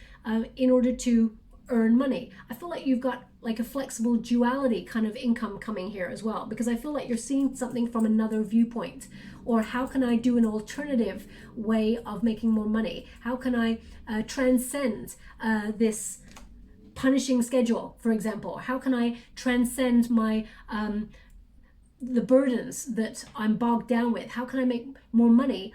in order to earn money. I feel like you've got like a flexible duality kind of income coming here as well, because I feel like you're seeing something from another viewpoint. Or how can I do an alternative way of making more money? How can I transcend this punishing schedule, for example? How can I transcend my the burdens that I'm bogged down with? How can I make more money?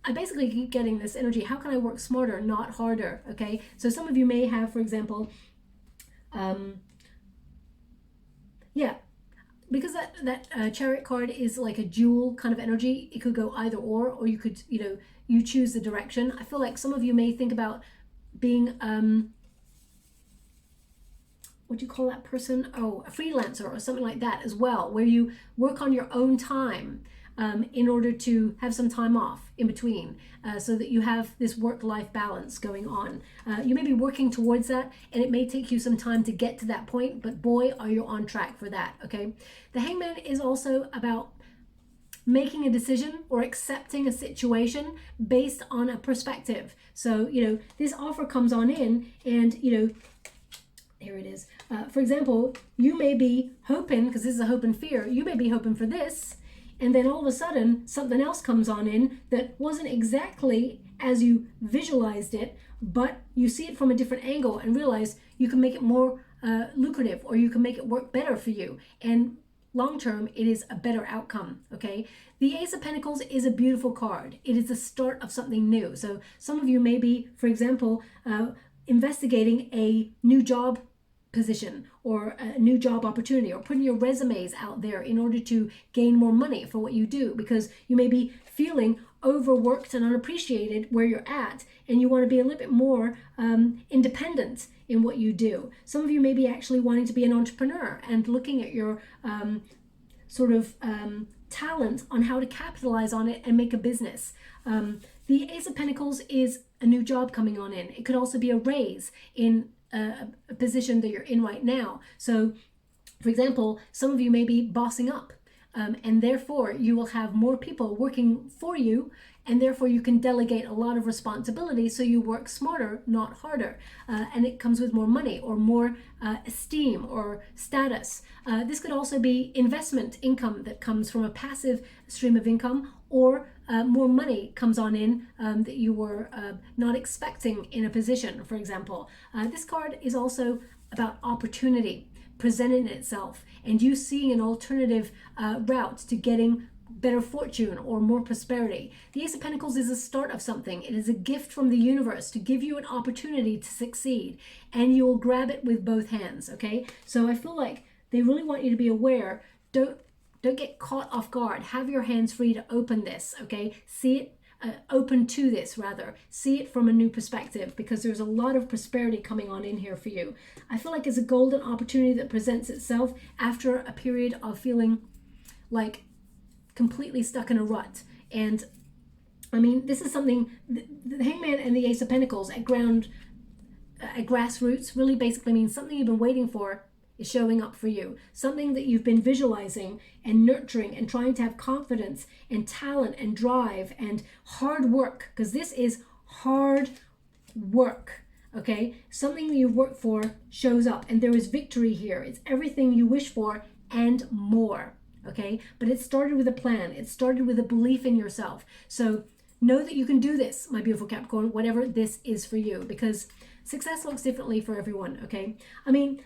I basically keep getting this energy. How can I work smarter, not harder? Okay, so some of you may have, for example, because that Chariot card is like a dual kind of energy. It could go either or you could, you choose the direction. I feel like some of you may think about being, what do you call that person? Oh, a freelancer or something like that as well, where you work on your own time. In order to have some time off in between, so that you have this work-life balance going on. You may be working towards that, and it may take you some time to get to that point, but boy, are you on track for that, okay? The Hangman is also about making a decision or accepting a situation based on a perspective. So, this offer comes on in, and, here it is. For example, you may be hoping, because this is a hope and fear, you may be hoping for this, and then all of a sudden, something else comes on in that wasn't exactly as you visualized it, but you see it from a different angle and realize you can make it more lucrative, or you can make it work better for you. And long term, it is a better outcome, okay? The Ace of Pentacles is a beautiful card. It is the start of something new. So some of you may be, for example, investigating a new job position or a new job opportunity, or putting your resumes out there in order to gain more money for what you do, because you may be feeling overworked and unappreciated where you're at, and you want to be a little bit more independent in what you do. Some of you may be actually wanting to be an entrepreneur and looking at your talent on how to capitalize on it and make a business. The Ace of Pentacles is a new job coming on in. It could also be a raise in a position that you're in right now. So, for example, some of you may be bossing up, and therefore you will have more people working for you, and therefore you can delegate a lot of responsibility, so you work smarter, not harder, and it comes with more money or more esteem or status. This could also be investment income that comes from a passive stream of income, or more money comes on in that you were not expecting in a position, for example. This card is also about opportunity presenting itself, and you seeing an alternative route to getting better fortune or more prosperity. The Ace of Pentacles is a start of something. It is a gift from the universe to give you an opportunity to succeed, and you will grab it with both hands, okay? So I feel like they really want you to be aware. Don't get caught off guard. Have your hands free to open this, okay? See it, open to this rather. See it from a new perspective, because there's a lot of prosperity coming on in here for you. I feel like it's a golden opportunity that presents itself after a period of feeling like completely stuck in a rut. And I mean, this is something, the Hangman and the Ace of Pentacles at grassroots really basically means something you've been waiting for is showing up for you. Something that you've been visualizing and nurturing and trying to have confidence and talent and drive and hard work, because this is hard work, okay? Something that you've worked for shows up, and there is victory here. It's everything you wish for and more, okay? But it started with a plan. It started with a belief in yourself. So know that you can do this, my beautiful Capricorn, whatever this is for you, because success looks differently for everyone, okay? I mean,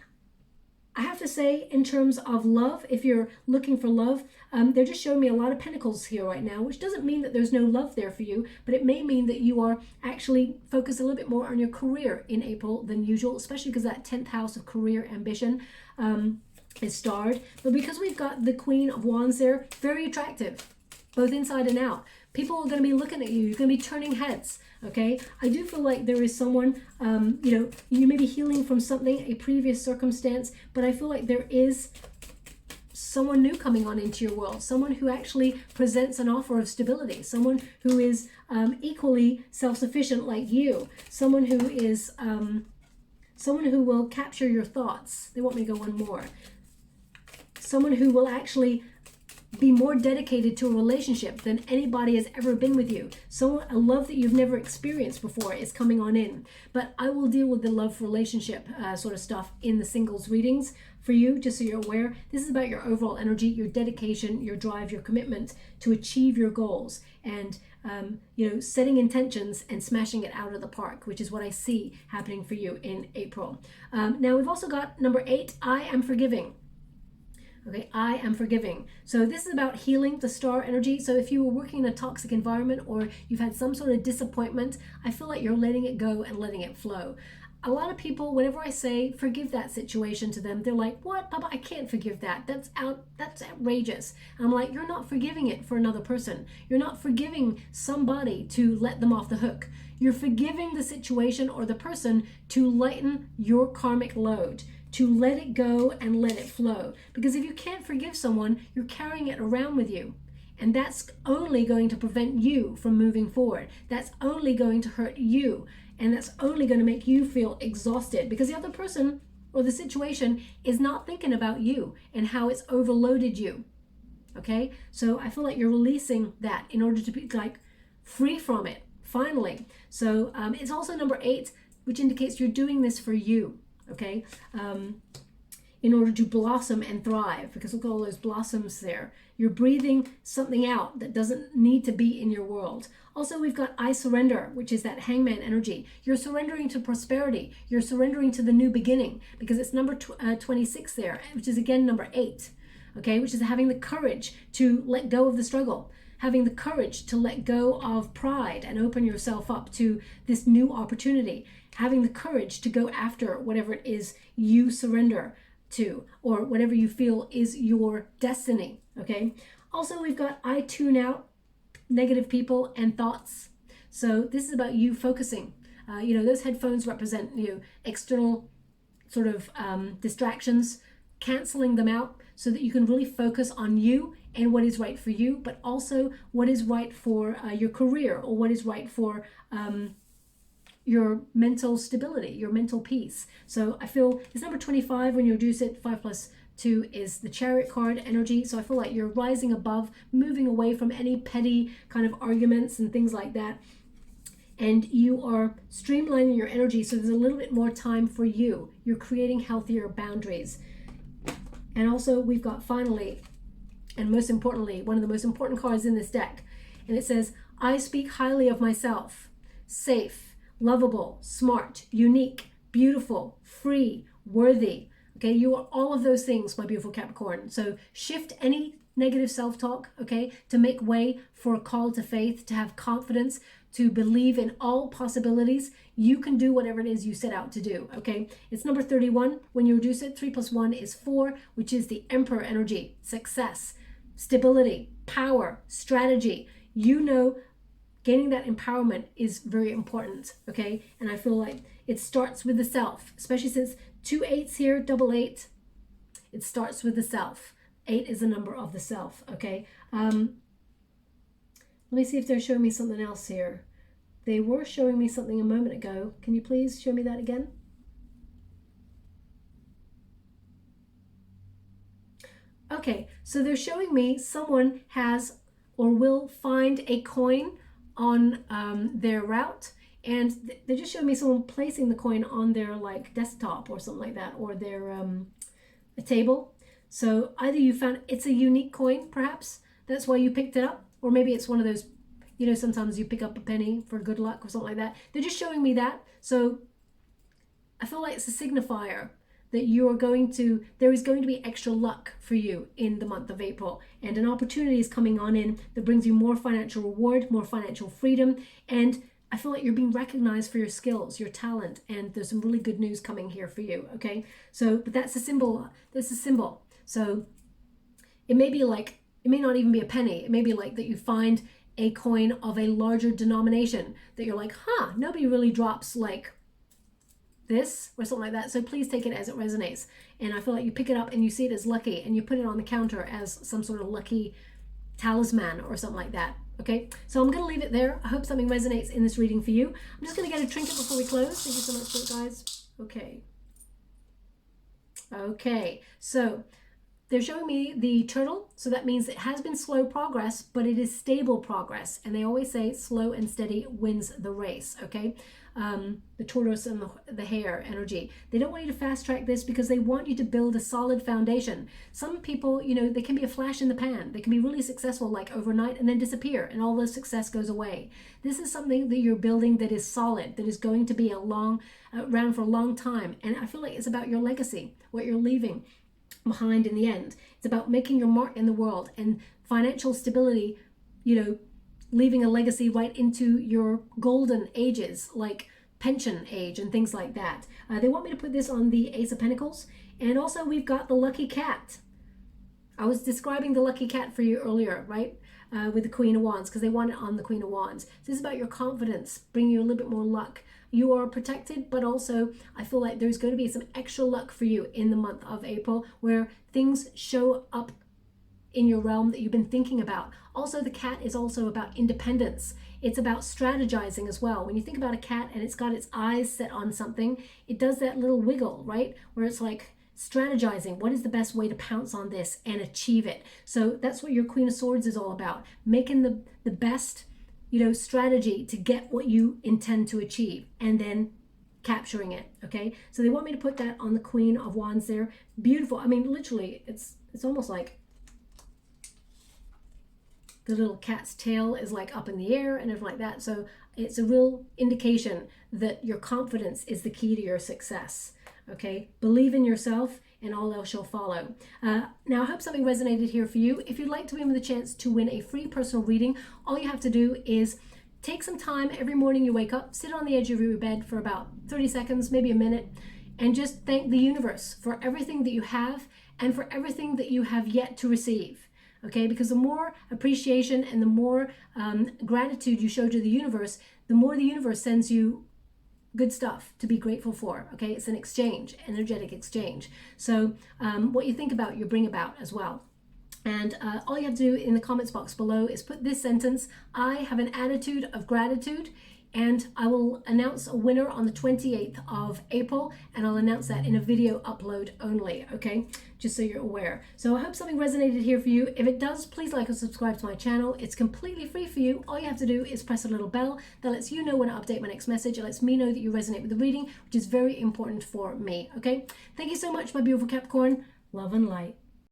I have to say, in terms of love, if you're looking for love, they're just showing me a lot of pentacles here right now, which doesn't mean that there's no love there for you, but it may mean that you are actually focused a little bit more on your career in April than usual, especially because that 10th house of career ambition is starred. But because we've got the Queen of Wands there, very attractive, both inside and out. People are going to be looking at you. You're going to be turning heads. Okay, I do feel like there is someone, you may be healing from something, a previous circumstance, but I feel like there is someone new coming on into your world, someone who actually presents an offer of stability, someone who is equally self-sufficient like you, someone who is, someone who will capture your thoughts. They want me to go one more. Someone who will actually be more dedicated to a relationship than anybody has ever been with you. So a love that you've never experienced before is coming on in. But I will deal with the love relationship sort of stuff in the singles readings for you, just so you're aware. This is about your overall energy, your dedication, your drive, your commitment to achieve your goals, and setting intentions and smashing it out of the park, which is what I see happening for you in April. Now we've also got number 8, I am forgiving. Okay, I am forgiving. So this is about healing, the star energy. So if you were working in a toxic environment, or you've had some sort of disappointment, I feel like you're letting it go and letting it flow. A lot of people, whenever I say forgive that situation to them, they're like, what, Papa, I can't forgive that. That's outrageous. And I'm like, you're not forgiving it for another person. You're not forgiving somebody to let them off the hook. You're forgiving the situation or the person to lighten your karmic load, to let it go and let it flow. Because if you can't forgive someone, you're carrying it around with you. And that's only going to prevent you from moving forward. That's only going to hurt you. And that's only going to make you feel exhausted, because the other person or the situation is not thinking about you and how it's overloaded you. Okay? So I feel like you're releasing that in order to be like free from it, finally. So it's also number 8, which indicates you're doing this for you. Okay, in order to blossom and thrive, because look at all those blossoms there. You're breathing something out that doesn't need to be in your world. Also, we've got I surrender, which is that hangman energy. You're surrendering to prosperity. You're surrendering to the new beginning, because it's number 26 there, which is again number 8, okay, which is having the courage to let go of the struggle, having the courage to let go of pride and open yourself up to this new opportunity, having the courage to go after whatever it is you surrender to, or whatever you feel is your destiny, okay? Also, we've got I tune out negative people and thoughts. So this is about you focusing. Those headphones represent external sort of distractions, canceling them out so that you can really focus on you and what is right for you, but also what is right for your career, or what is right for your mental stability, your mental peace. So I feel it's number 25 when you reduce it. 5 plus 2 is the Chariot card energy. So I feel like you're rising above, moving away from any petty kind of arguments and things like that. And you are streamlining your energy so there's a little bit more time for you. You're creating healthier boundaries. And also we've got finally, and most importantly, one of the most important cards in this deck. And it says, I speak highly of myself, safe, lovable, smart, unique, beautiful, free, worthy. Okay, you are all of those things, my beautiful Capricorn. So shift any negative self-talk, okay, to make way for a call to faith, to have confidence, to believe in all possibilities. You can do whatever it is you set out to do, okay? It's number 31. When you reduce it, 3 plus 1 is 4, which is the Emperor energy, success, stability, power, strategy. Gaining that empowerment is very important, okay? And I feel like it starts with the self, especially since 2 8s here, double 8. It starts with the self. 8 is a number of the self, okay? Let me see if they're showing me something else here. They were showing me something a moment ago. Can you please show me that again? Okay, so they're showing me someone has or will find a coin on their route, and they're just showing me someone placing the coin on their desktop or something like that, or their a table. So either you found it's a unique coin, perhaps that's why you picked it up, or maybe it's one of those, sometimes you pick up a penny for good luck or something like that. They're just showing me that. So I feel like it's a signifier that there is going to be extra luck for you in the month of April, and an opportunity is coming on in that brings you more financial reward, more financial freedom, and I feel like you're being recognized for your skills, your talent, and there's some really good news coming here for you, okay? So, but that's a symbol. So it may be it may not even be a penny. It may be that you find a coin of a larger denomination that you're like, nobody really drops this or something like that. So please take it as it resonates. And I feel like you pick it up and you see it as lucky, and you put it on the counter as some sort of lucky talisman or something like that. Okay, so I'm going to leave it there. I hope something resonates in this reading for you. I'm just going to get a trinket before we close. Thank you so much for it, guys. Okay, so they're showing me the turtle, so that means it has been slow progress, but it is stable progress. And they always say slow and steady wins the race, okay? The tortoise and the hare energy. They don't want you to fast track this because they want you to build a solid foundation. Some people, they can be a flash in the pan. They can be really successful overnight and then disappear, and all the success goes away. This is something that you're building that is solid, that is going to be around for a long time. And I feel like it's about your legacy, what you're leaving behind in the end. It's about making your mark in the world, and financial stability, leaving a legacy right into your golden ages, like pension age and things like that. They want me to put this on the Ace of Pentacles. And also we've got the lucky cat. I was describing the lucky cat for you earlier, right? With the Queen of Wands, because they want it on the Queen of Wands. So this is about your confidence, bringing you a little bit more luck. You are protected, but also I feel like there's going to be some extra luck for you in the month of April, where things show up in your realm that you've been thinking about. Also, the cat is also about independence. It's about strategizing as well. When you think about a cat and it's got its eyes set on something, it does that little wiggle, right? Where it's strategizing. What is the best way to pounce on this and achieve it? So that's what your Queen of Swords is all about. Making the best, strategy to get what you intend to achieve, and then capturing it. Okay, so they want me to put that on the Queen of Wands there. Beautiful. I mean, literally, it's almost like the little cat's tail is like up in the air and everything like that. So it's a real indication that your confidence is the key to your success. Okay, believe in yourself and all else shall follow. Now, I hope something resonated here for you. If you'd like to win with a chance to win a free personal reading, all you have to do is take some time every morning you wake up, sit on the edge of your bed for about 30 seconds, maybe a minute, and just thank the universe for everything that you have and for everything that you have yet to receive. Okay, because the more appreciation and the more gratitude you show to the universe, the more the universe sends you good stuff to be grateful for. Okay, it's an exchange, energetic exchange. So what you think about, you bring about as well. And all you have to do in the comments box below is put this sentence: I have an attitude of gratitude. And I will announce a winner on the 28th of April, and I'll announce that in a video upload only, okay? Just so you're aware. So I hope something resonated here for you. If it does, please like and subscribe to my channel. It's completely free for you. All you have to do is press a little bell that lets you know when I update my next message. It lets me know that you resonate with the reading, which is very important for me, okay? Thank you so much, my beautiful Capricorn. Love and light.